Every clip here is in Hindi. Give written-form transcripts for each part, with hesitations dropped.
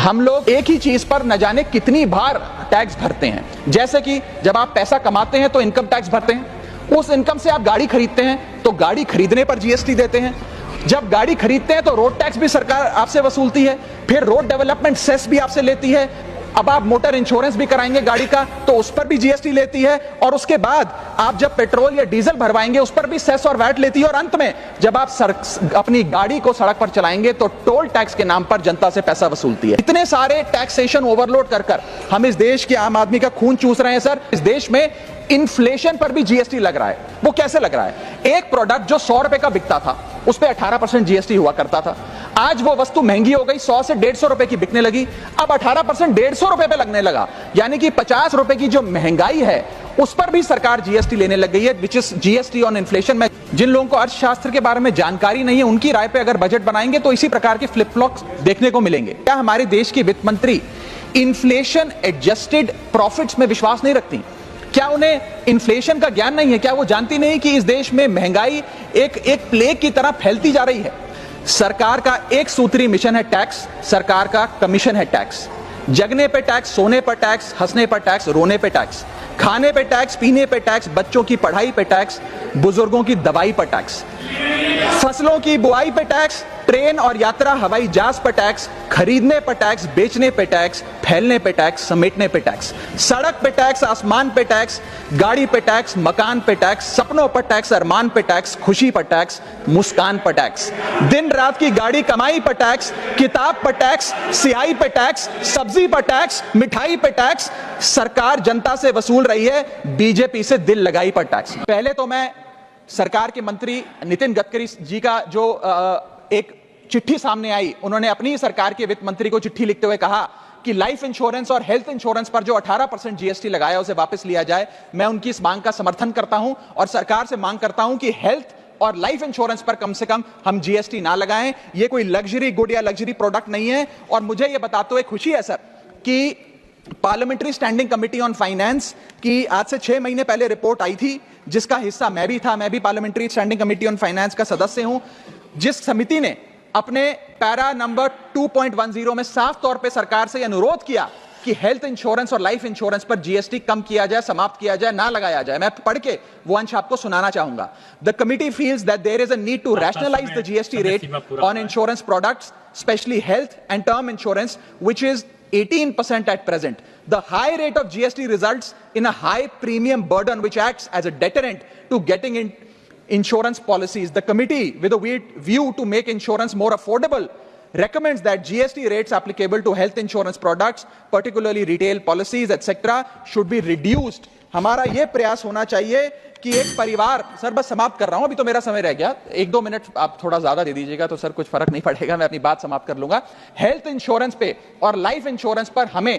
हम लोग एक ही चीज पर न जाने कितनी बार टैक्स भरते हैं। जैसे कि जब आप पैसा कमाते हैं तो इनकम टैक्स भरते हैं, उस इनकम से आप गाड़ी खरीदते हैं तो गाड़ी खरीदने पर जीएसटी देते हैं, जब गाड़ी खरीदते हैं तो रोड टैक्स भी सरकार आपसे वसूलती है, फिर रोड डेवलपमेंट सेस भी आपसे लेती है, अब आप मोटर इंश्योरेंस भी कराएंगे गाड़ी का तो उस पर भी जीएसटी लेती है, और उसके बाद आप जब पेट्रोल या डीजल भरवाएंगे उस पर भी सेस और वैट लेती है, और अंत में जब आप अपनी गाड़ी को सड़क पर चलाएंगे तो टोल टैक्स के नाम पर जनता से पैसा वसूलती है। इतने सारे टैक्सेशन ओवरलोड कर हम इस देश के आम आदमी का खून चूस रहे हैं सर। इस देश में इन्फ्लेशन पर भी जीएसटी लग रहा है। वो कैसे लग रहा है? एक प्रोडक्ट जो 100 रुपए का बिकता था उस पर 18% जीएसटी हुआ करता था, आज वो वस्तु महंगी हो गई, 100 से 150 रुपए की बिकने लगी, अब 18% 150 रुपए पे लगने लगा, यानी कि 50 रुपए की जो महंगाई है उस पर भी सरकार जीएसटी लेने लग गई है, which is GST on inflation. में जिन लोगों को अर्थशास्त्र के बारे में जानकारी नहीं है उनकी राय पे अगर बजट बनाएंगे तो इसी प्रकार के फ्लिप फ्लॉप्स देखने को मिलेंगे। क्या हमारे देश की वित्त मंत्री इन्फ्लेशन एडजस्टेड प्रॉफिट्स में विश्वास नहीं रखती? क्या उन्हें इन्फ्लेशन का ज्ञान नहीं है? क्या वो जानती नहीं कि इस देश में महंगाई एक प्लेग की तरह फैलती जा रही है? सरकार का एक सूत्री मिशन है टैक्स, सरकार का कमीशन है टैक्स। जगने पे टैक्स, सोने पर टैक्स, हंसने पर टैक्स, रोने पे टैक्स, खाने पे टैक्स, पीने पे टैक्स, बच्चों की पढ़ाई पे टैक्स, बुजुर्गों की दवाई पर टैक्स, फसलों की बुआई पे टैक्स, ट्रेन और यात्रा हवाई जहाज पर टैक्स, खरीदने पर टैक्स, बेचने पे टैक्स, फैलने पे टैक्स, समेटने पे टैक्स, सड़क पे टैक्स, आसमान पे टैक्स, गाड़ी पे टैक्स, मकान पे टैक्स, सपनों पर टैक्स, अरमान पे टैक्स, खुशी पर टैक्स, मुस्कान पर टैक्स, दिन रात की गाड़ी कमाई पर टैक्स, किताब पर टैक्स, सियाही पे टैक्स, सब्जी पर टैक्स, मिठाई पे टैक्स। सरकार जनता से वसूल रही है बीजेपी से दिल लगाई पर टैक्स। पहले तो मैं सरकार के मंत्री नितिन गडकरी जी का जो एक चिट्ठी सामने आई, उन्होंने अपनी सरकार के वित्त मंत्री को चिट्ठी लिखते हुए कहा कि लाइफ इंश्योरेंस और हेल्थ इंश्योरेंस पर जो 18% जीएसटी लगाया उसे वापस लिया जाए। मैं उनकी इस मांग का समर्थन करता हूं और सरकार से मांग करता हूं कि हेल्थ और लाइफ इंश्योरेंस पर कम से कम हम जीएसटी ना लगाएं। ये कोई लग्जरी गुड या लग्जरी प्रोडक्ट नहीं है। और मुझे यह बताते हुए खुशी है सर कि parliamentary standing committee on finance की आज से 6 महीने पहले रिपोर्ट आई थी, जिसका हिस्सा मैं भी था। मैं भी parliamentary standing committee on finance का सदस्य हूं, जिस समिति ने अपने पैरा नंबर 2.10 में साफ तौर पे सरकार से अनुरोध किया कि हेल्थ इंश्योरेंस और लाइफ इंश्योरेंस पर जीएसटी कम किया जाए, समाप्त किया जाए, ना लगाया जाए। मैं पढ़ के वो अंश आपको सुनाना चाहूंगा। The committee feels that there is a need to rationalise the GST rate on insurance products, specially health and term insurance, which is 18% at present. The high rate of GST results in a high premium burden which acts as a deterrent to getting in insurance policies. The committee, with a view to make insurance more affordable, recommends that GST rates applicable to health insurance products, particularly retail policies, etc., should be reduced. हमारा यह प्रयास होना चाहिए कि एक परिवार, सर बस समाप्त कर रहा हूं, अभी तो मेरा समय रह गया, 1-2 मिनट आप थोड़ा ज्यादा दे दीजिएगा तो सर कुछ फर्क नहीं पड़ेगा, मैं अपनी बात समाप्त कर लूंगा। हेल्थ इंश्योरेंस पे और लाइफ इंश्योरेंस पर हमें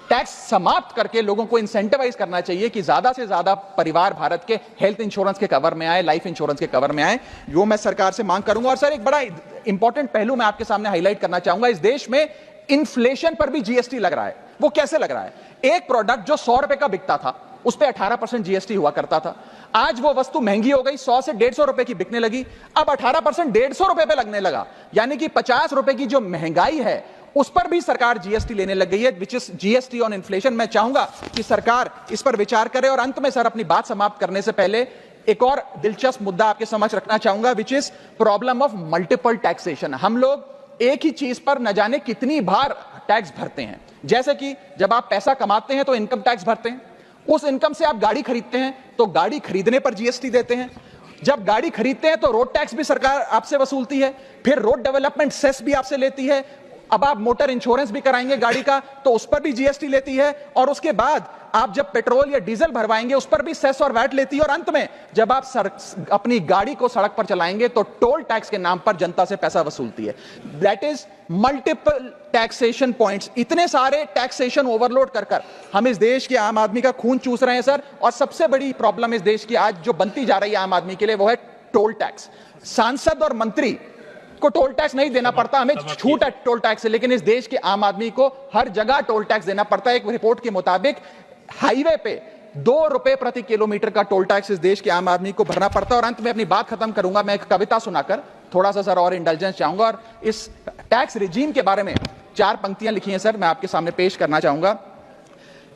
टैक्स समाप्त करके लोगों को इंसेंटिवाइज करना चाहिए कि ज्यादा से ज्यादा परिवार भारत के हेल्थ इंश्योरेंस के कवर में आए, लाइफ इंश्योरेंस के कवर में आए। वो मैं सरकार से मांग करूंगा। और सर एक बड़ा इंपॉर्टेंट पहलू मैं आपके सामने हाईलाइट करना चाहूंगा। इस देश में इन्फ्लेशन पर भी जीएसटी लग रहा है। वो कैसे लग रहा है? एक प्रोडक्ट जो 100 रुपए का बिकता था उस पर 18% जीएसटी हुआ करता था, आज वो वस्तु महंगी हो गई, 100 से 150 रुपए की बिकने लगी, अब 18% 150 रुपए पे लगने लगा, यानी कि 50 रुपए की जो महंगाई है उस पर भी सरकार जीएसटी लेने लग गई है, which is GST on inflation. मैं चाहूंगा कि सरकार इस पर विचार करे। और अंत में सर अपनी बात समाप्त करने से पहले एक और दिलचस्प मुद्दा आपके समक्ष रखना चाहूंगा, which is problem of multiple taxation. हम लोग एक ही चीज पर न जाने कितनी बार टैक्स भरते हैं। जैसे कि जब आप पैसा कमाते हैं तो इनकम टैक्स भरते हैं, उस इनकम से आप गाड़ी खरीदते हैं तो गाड़ी खरीदने पर जीएसटी देते हैं, जब गाड़ी खरीदते हैं तो रोड टैक्स भी सरकार आपसे वसूलती है, फिर रोड डेवलपमेंट सेस भी आपसे लेती है, अब आप मोटर इंश्योरेंस भी कराएंगे गाड़ी का तो उस पर भी जीएसटी लेती है, और उसके बाद आप जब पेट्रोल या डीजल भरवाएंगे उस पर भी सेस और वैट लेती है, और अंत में जब आप अपनी गाड़ी को सड़क पर चलाएंगे तो टोल टैक्स के नाम पर जनता से पैसा वसूलती है। That is multiple taxation points. इतने सारे टैक्सेशन ओवरलोड कर हम इस देश के आम आदमी का खून चूस रहे हैं सर। और सबसे बड़ी प्रॉब्लम इस देश की आज जो बनती जा रही है आम आदमी के लिए वो है टोल टैक्स। सांसद और मंत्री को टोल टैक्स नहीं देना पड़ता, हमें छूट है टोल टैक्स से, लेकिन इस देश के आम आदमी को हर जगह टोल टैक्स देना पड़ता है। एक रिपोर्ट के मुताबिक हाईवे पे 2 रुपए प्रति किलोमीटर का टोल टैक्स इस देश के आम आदमी को भरना पड़ता है। और अंत में अपनी बात खत्म करूंगा मैं एक कविता सुनाकर, थोड़ा सा सर और इंटेलिजेंस चाहूंगा। और इस टैक्स रिजीम के बारे में 4 पंक्तियां लिखी हैं सर, मैं आपके सामने पेश करना चाहूंगा।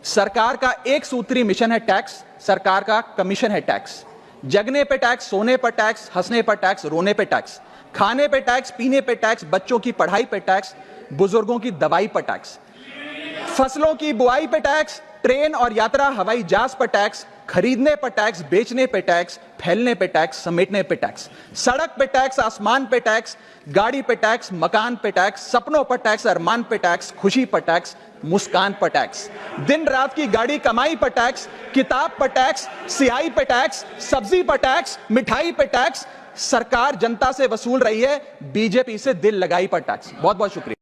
सरकार का एक सूत्री मिशन है टैक्स, सरकार का कमीशन है टैक्स। जगने पे टैक्स, सोने पर टैक्स, हंसने पर टैक्स, रोने पे टैक्स, खाने पे टैक्स, पीने पे टैक्स, बच्चों की पढ़ाई पे टैक्स, बुजुर्गों की दवाई पर टैक्स, फसलों की बुआई पे टैक्स, ट्रेन और यात्रा हवाई जहाज पर टैक्स, खरीदने पर टैक्स, बेचने पे टैक्स, फैलने पे टैक्स, समेटने पे टैक्स, सड़क पे टैक्स, आसमान पे टैक्स, गाड़ी पे टैक्स, मकान पे टैक्स, सपनों पर टैक्स, अरमान पे टैक्स, खुशी पर टैक्स, मुस्कान पर टैक्स, दिन रात की गाड़ी कमाई पर टैक्स, किताब पर टैक्स, सियाही पर टैक्स, सब्जी पर टैक्स, मिठाई पर टैक्स। सरकार जनता से वसूल रही है बीजेपी से दिल लगाई पर टैक्स। बहुत बहुत शुक्रिया।